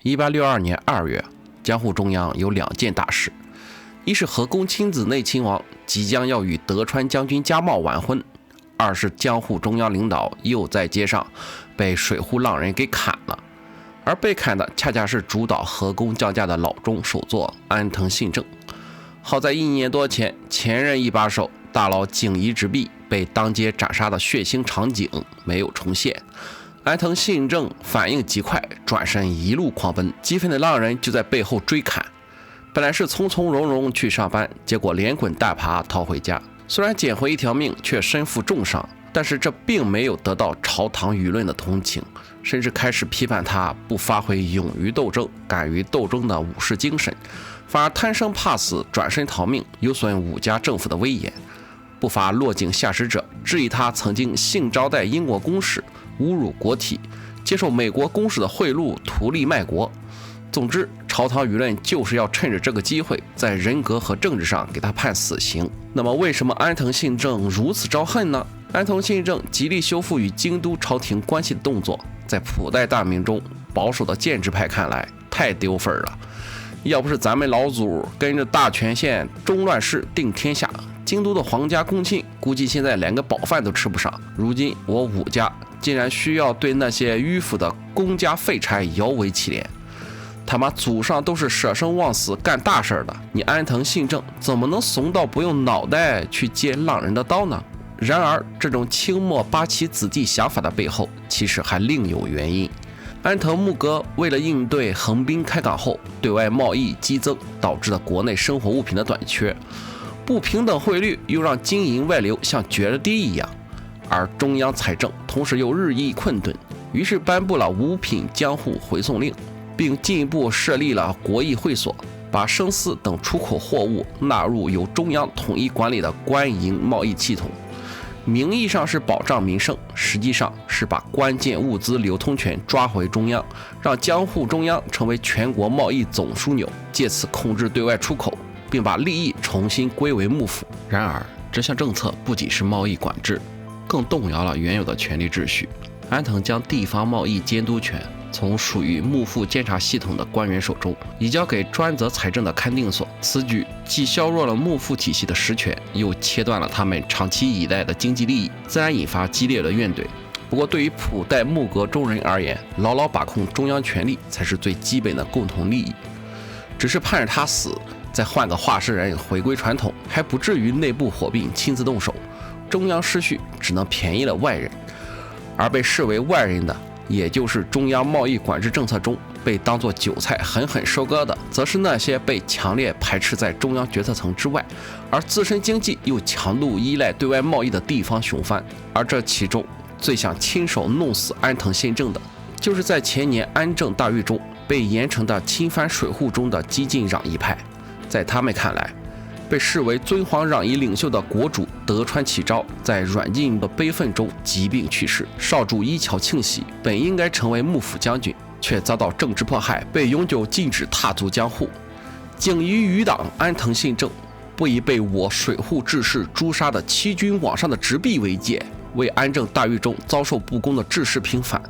1862年2月，江户中央有2件大事，一是河宫亲子内亲王即将要与德川将军家茂完婚，二是江户中央领导又在街上被水户浪人给砍了，而被砍的恰恰是主导河宫降价的老中首座安藤信正。好在1年多前，前任一把手大佬锦衣直弼被当街斩杀的血腥场景没有重现。安藤信正反应极快，转身一路狂奔，激愤的浪人就在背后追砍。本来是从从容容去上班，结果连滚带爬逃回家，虽然捡回一条命，却身负重伤。但是这并没有得到朝堂舆论的同情，甚至开始批判他不发挥勇于斗争、敢于斗争的武士精神，反而贪生怕死、转身逃命，有损武家政府的威严。不乏落井下石者质疑他曾经性招待英国公使，侮辱国体，接受美国公使的贿赂，图利卖国。总之，朝堂舆论就是要趁着这个机会，在人格和政治上给他判死刑。那么，为什么安藤信正如此招恨呢？安藤信正极力修复与京都朝廷关系的动作，在普代大名中保守的建制派看来太丢分了。要不是咱们老祖跟着大权县中乱世定天下，京都的皇家公卿估计现在连个饱饭都吃不上。如今我武家竟然需要对那些迂腐的公家废柴摇尾乞怜，他妈祖上都是舍生忘死干大事的，你安藤信正怎么能怂到不用脑袋去接浪人的刀呢？然而，这种清末八旗子弟想法的背后，其实还另有原因。安藤木阁为了应对横滨开港后对外贸易激增导致的国内生活物品的短缺，不平等汇率又让金银外流像决了堤一样，而中央财政同时又日益困顿，于是颁布了五品江户回送令，并进一步设立了国议会所，把生丝等出口货物纳入由中央统一管理的官营贸易系统。名义上是保障民生，实际上是把关键物资流通权抓回中央，让江户中央成为全国贸易总枢纽，借此控制对外出口，并把利益重新归为幕府。然而，这项政策不仅是贸易管制，更动摇了原有的权力秩序。安藤将地方贸易监督权从属于幕府监察系统的官员手中移交给专责财政的勘定所，此举既削弱了幕府体系的实权，又切断了他们长期以来的经济利益，自然引发激烈的怨怼。不过，对于普代木阁中人而言，牢牢把控中央权力才是最基本的共同利益。只是盼着他死，再换个话事人回归传统，还不至于内部火并亲自动手。中央失序，只能便宜了外人。而被视为外人的，也就是中央贸易管制政策中被当作韭菜狠狠收割的，则是那些被强烈排斥在中央决策层之外，而自身经济又强度依赖对外贸易的地方雄藩。而这其中最想亲手弄死安藤信正的，就是在前年安政大狱中被严惩的亲藩水户中的激进攘夷派。在他们看来，被视为尊皇攘夷领袖的国主德川启昭在软禁的悲愤中疾病去世，少主伊桥庆喜本应该成为幕府将军，却遭到政治迫害，被永久禁止踏足江户。锦衣余党安藤信正不以被我水户志士诛杀的欺君罔上的直弼为戒，为安政大狱中遭受不公的志士平反，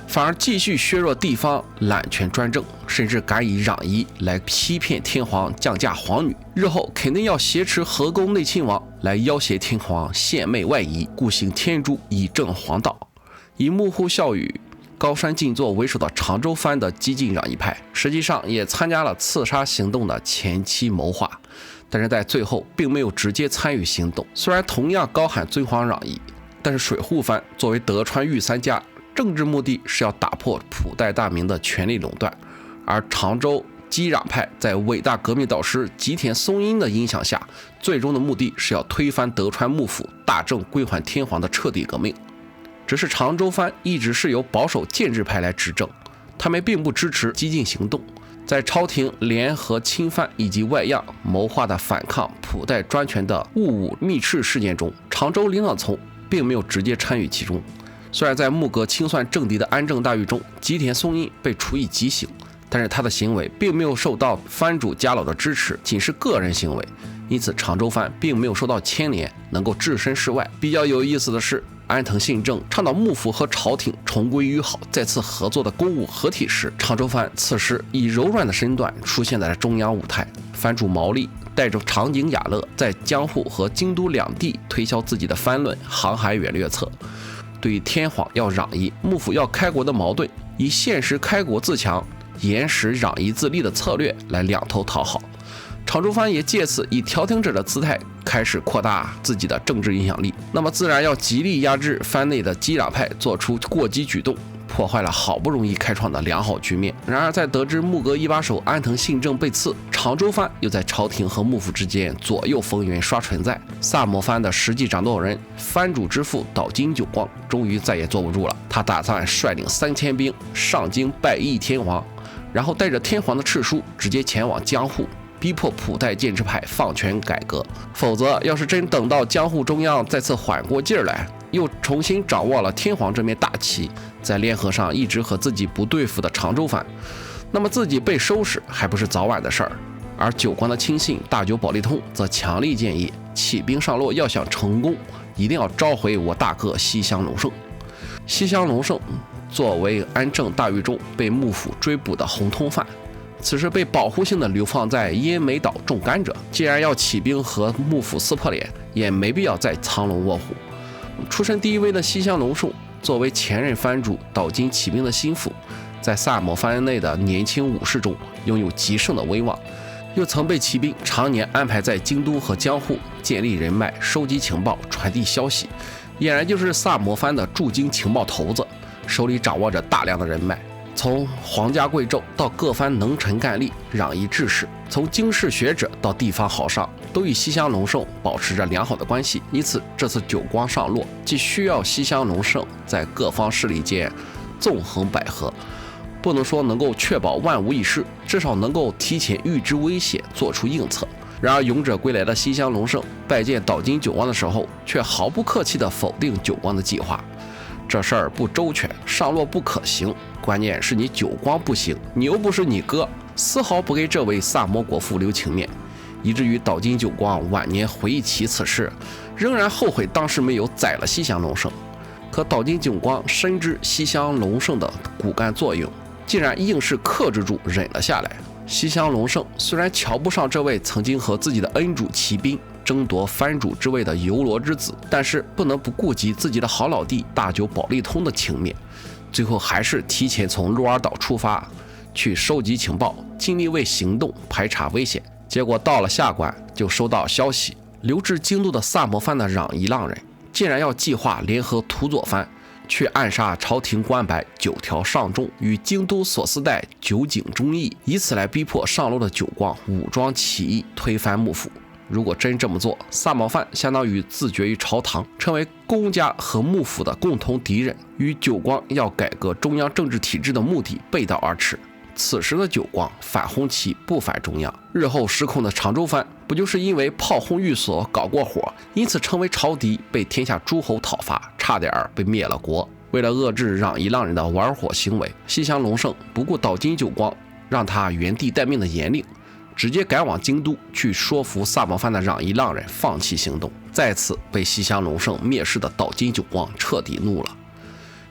反而继续削弱地方揽权专政，甚至敢以攘夷来欺骗天皇降价皇女，日后肯定要挟持河宫内亲王来要挟天皇献媚外夷，故行天诛以正皇道。以幕户孝宇、高山静坐为首的长州藩的激进攘夷派，实际上也参加了刺杀行动的前期谋划，但是在最后并没有直接参与行动。虽然同样高喊尊皇攘夷，但是水户藩作为德川御三家，政治目的是要打破普代大名的权力垄断，而长州激攘派在伟大革命导师吉田松阴的影响下，最终的目的是要推翻德川幕府，大政归还天皇的彻底革命。只是长州藩一直是由保守建制派来执政，他们并不支持激进行动。在朝廷联合亲藩以及外漾谋划的反抗普代专权的戊午密室事件中，长州领导层并没有直接参与其中。虽然在木阁清算政敌的安政大狱中，吉田松阴被处以极刑，但是他的行为并没有受到藩主家老的支持，仅是个人行为，因此长州藩并没有受到牵连，能够置身事外。比较有意思的是，安藤信正倡导幕府和朝廷重归于好，再次合作的公务合体时，长州藩此时以柔软的身段出现在了中央舞台。藩主毛利带着长井雅乐在江户和京都两地推销自己的藩论《航海远略册》，对于天皇要攘夷、幕府要开国的矛盾，以现实开国自强、严实攘夷自立的策略来两头讨好。长州藩也借此以调停者的姿态开始扩大自己的政治影响力，那么自然要极力压制藩内的激攘派做出过激举动，破坏了好不容易开创的良好局面。然而在得知木阁一把手安藤信正被刺，长州藩又在朝廷和幕府之间左右逢源刷存在，萨摩藩的实际掌舵人藩主之父岛津久光终于再也坐不住了，他打算率领3000兵上京拜谒天皇，然后带着天皇的敕书直接前往江户，逼迫普代建制派放权改革。否则要是真等到江户中央再次缓过劲儿来，又重新掌握了天皇这面大旗，再联合上一直和自己不对付的长州藩，那么自己被收拾还不是早晚的事儿。而久光的亲信大久保利通则强力建议，起兵上洛要想成功，一定要召回我大哥西乡隆盛。西乡隆盛作为安政大狱中被幕府追捕的红通犯，此时被保护性的流放在奄美岛种甘蔗，既然要起兵和幕府撕破脸，也没必要再藏龙卧虎。出身低微的西乡隆盛作为前任藩主岛津起兵的心腹，在萨摩藩内的年轻武士中拥有极盛的威望，又曾被骑兵常年安排在京都和江户建立人脉、收集情报、传递消息，俨然就是萨摩藩的驻京情报头子，手里掌握着大量的人脉。从皇家贵胄到各藩能臣干吏、攘夷志士，从经世学者到地方豪商，都与西乡隆盛保持着良好的关系。因此，这次久光上洛，既需要西乡隆盛在各方势力间纵横捭阖，不能说能够确保万无一失，至少能够提前预知危险，做出应策。然而，勇者归来的西乡隆盛拜见岛津久光的时候，却毫不客气地否定久光的计划。这事儿不周全，上洛不可行，关键是你久光不行，你又不是你哥，丝毫不给这位萨摩国父留情面，以至于岛津久光晚年回忆起此事，仍然后悔当时没有宰了西乡隆盛。可岛津久光深知西乡隆盛的骨干作用，竟然硬是克制住忍了下来。西乡隆盛虽然瞧不上这位曾经和自己的恩主骑兵争夺藩主之位的游罗之子，但是不能不顾及自己的好老弟大久保利通的情面，最后还是提前从鹿儿岛出发，去收集情报，尽力为行动排查危险。结果到了下关，就收到消息，留至京都的萨摩藩的攘夷浪人竟然要计划联合土佐藩去暗杀朝廷官白9条上众与京都所司代酒井忠义，以此来逼迫上洛的久光武装起义，推翻幕府。如果真这么做，萨摩藩相当于自绝于朝堂，成为公家和幕府的共同敌人，与久光要改革中央政治体制的目的背道而驰。此时的久光反红旗不反中央，日后失控的长州藩不就是因为炮轰寓所搞过火，因此成为朝敌，被天下诸侯讨伐，差点被灭了国。为了遏制攘夷浪人的玩火行为，西乡隆盛不顾岛津久光让他原地待命的严令，直接赶往京都去说服萨摩藩的攘夷浪人放弃行动。再次被西乡隆盛蔑视的岛津久光彻底怒了。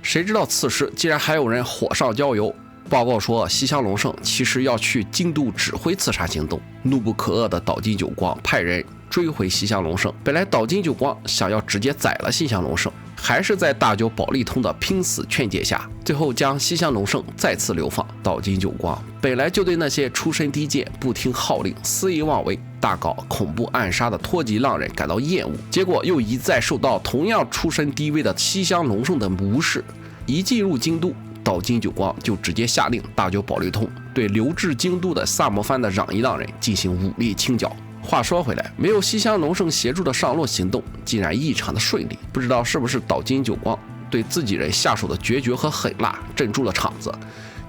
谁知道此时竟然还有人火上浇油，报告说西乡隆盛其实要去京都指挥刺杀行动。怒不可遏的岛津久光派人追回西乡隆盛。本来岛津久光想要直接宰了西乡隆盛，还是在大久保利通的拼死劝解下，最后将西乡隆盛再次流放。岛津久光本来就对那些出身低贱、不听号令、肆意妄为、大搞恐怖暗杀的脱籍浪人感到厌恶，结果又一再受到同样出身低微的西乡隆盛的无视。一进入京都，岛津久光就直接下令大久保利通对留至京都的萨摩藩的攘夷浪人进行武力清剿。话说回来，没有西乡隆盛协助的上洛行动竟然异常的顺利，不知道是不是岛津久光对自己人下手的决绝和狠辣镇住了场子，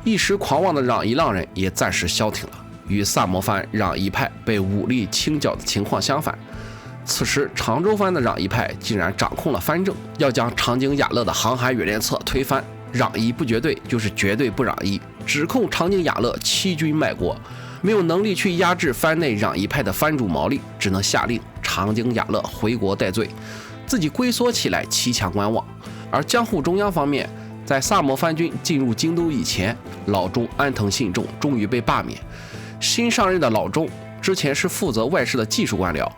一时狂妄的攘夷浪人也暂时消停了。与萨摩藩攘夷派被武力清剿的情况相反，此时长州藩的攘夷派竟然掌控了藩政，要将长井雅乐的航海远略册推翻。攘夷不绝对就是绝对不攘夷，指控长井雅乐欺君卖国，没有能力去压制藩内攘夷派的藩主毛利，只能下令长井雅乐回国戴罪，自己龟缩起来，骑墙观望。而江户中央方面，在萨摩藩军进入京都以前，老中安藤信重终于被罢免。新上任的老中之前是负责外事的技术官僚，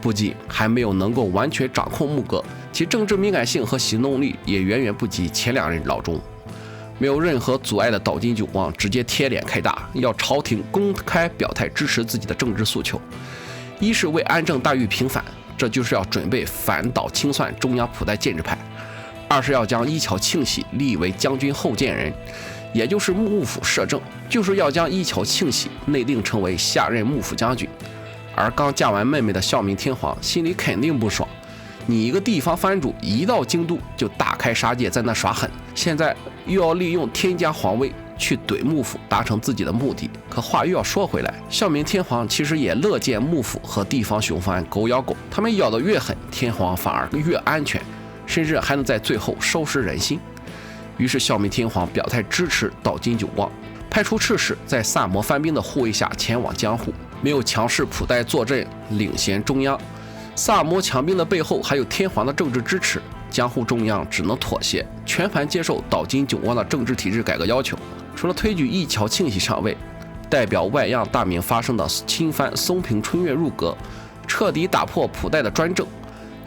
不仅还没有能够完全掌控幕阁，其政治敏感性和行动力也远远不及前2任老中。没有任何阻碍的岛津久光直接贴脸开大，要朝廷公开表态支持自己的政治诉求。一是为安政大狱平反，这就是要准备反倒清算中央普代建制派；二是要将伊桥庆喜立为将军后见人，也就是幕府摄政，就是要将伊桥庆喜内定成为下任幕府将军。而刚嫁完妹妹的孝明天皇心里肯定不爽，你一个地方藩主一到京都就大开杀戒，在那耍狠，现在又要利用天加皇威去怼幕府，达成自己的目的。可话又要说回来，孝明天皇其实也乐见幕府和地方雄藩狗咬狗，他们咬得越狠，天皇反而越安全，甚至还能在最后收拾人心。于是孝明天皇表态支持岛津久光，派出赤使在萨摩藩兵的护卫下前往江户，没有强势普代坐镇领衔中央。萨摩强兵的背后还有天皇的政治支持，江户中央只能妥协，全盘接受岛津久光的政治体制改革要求。除了推举伊桥庆喜上位，代表外样大明发生的亲藩松平春月入阁，彻底打破普代的专政，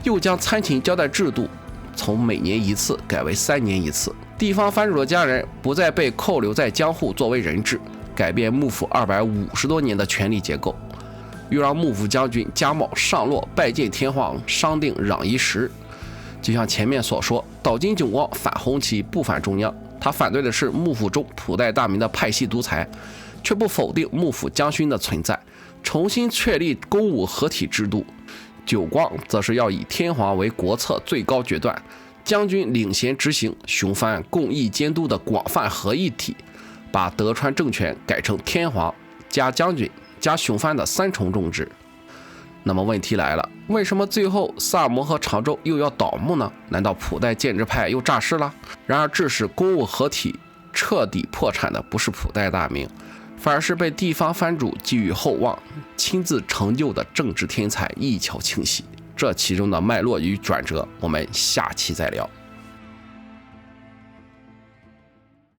又将参勤交代制度从每年一次改为3年一次，地方藩主的家人不再被扣留在江户作为人质，改变幕府250多年的权力结构，又让幕府将军加茂上洛拜见天皇，商定攘夷时。就像前面所说，岛津久光反红旗不反中央，他反对的是幕府中普代大明的派系独裁，却不否定幕府将军的存在，重新确立公武合体制度。久光则是要以天皇为国策最高决断，将军领衔执行，雄藩共议监督的广泛合议体，把德川政权改成天皇加将军加雄藩的3重政治。那么问题来了，为什么最后萨摩和长州又要倒幕呢？难道普代建制派又诈尸了？然而致使公武合体彻底破产的不是普代大明，反而是被地方藩主寄予厚望，亲自成就的政治天才伊桥庆喜。这其中的脉络与转折，我们下期再聊。